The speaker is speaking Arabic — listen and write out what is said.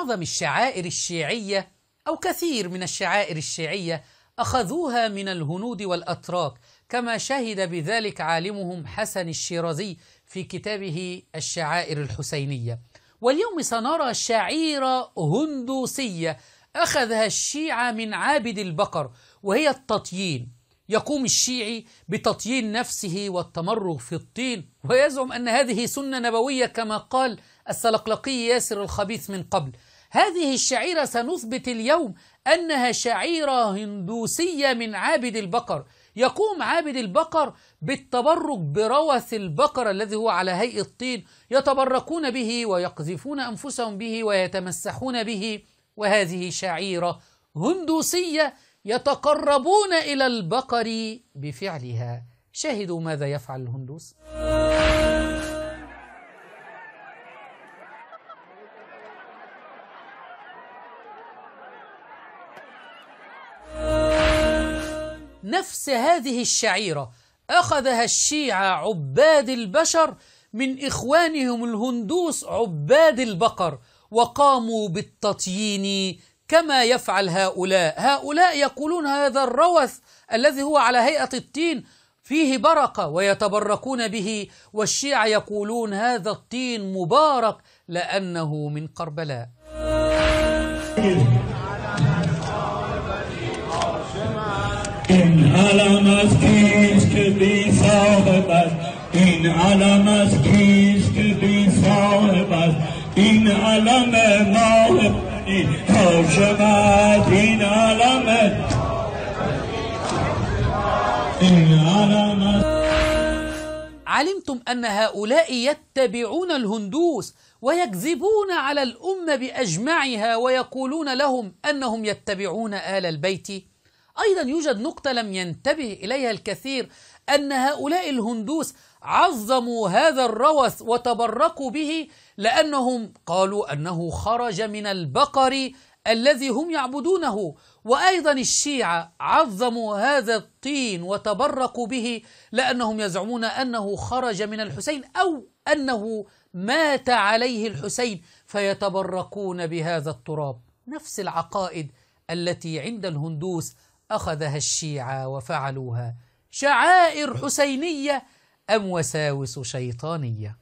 معظم الشعائر الشيعية أو كثير من الشعائر الشيعية أخذوها من الهنود والأتراك، كما شهد بذلك عالمهم حسن الشيرازي في كتابه الشعائر الحسينية. واليوم سنرى شعيرة هندوسية أخذها الشيعة من عابد البقر، وهي التطيين. يقوم الشيعي بتطيين نفسه والتمرغ في الطين، ويزعم أن هذه سنة نبوية كما قال السلقلقي ياسر الخبيث من قبل. هذه الشعيرة سنثبت اليوم أنها شعيرة هندوسية من عابد البقر. يقوم عابد البقر بالتبرك بروث البقر الذي هو على هيئة الطين، يتبركون به ويقذفون أنفسهم به ويتمسحون به، وهذه شعيرة هندوسية يتقربون إلى البقر بفعلها. شاهدوا ماذا يفعل الهندوس. نفس هذه الشعيرة أخذها الشيعة عباد البشر من إخوانهم الهندوس عباد البقر، وقاموا بالتطيين كما يفعل هؤلاء يقولون هذا الروث الذي هو على هيئة الطين فيه بركة ويتبركون به، والشيعة يقولون هذا الطين مبارك لأنه من كربلاء. این علم از کیست که بی صاحب است، این علم از کیست که بی صاحب است، این علم ماه بنی هاشم است، این علم علمتم أن هؤلاء يتبعون الهندوس ويكذبون على الأمة بأجمعها ويقولون لهم أنهم يتبعون آل البيت. أيضا يوجد نقطة لم ينتبه إليها الكثير، أن هؤلاء الهندوس عظموا هذا الروث وتبركوا به لأنهم قالوا أنه خرج من البقر الذي هم يعبدونه. وأيضا الشيعة عظموا هذا الطين وتبركوا به لأنهم يزعمون أنه خرج من الحسين أو أنه مات عليه الحسين، فيتبركون بهذا التراب. نفس العقائد التي عند الهندوس أخذها الشيعة وفعلوها. شعائر حسينية أم وساوس شيطانية؟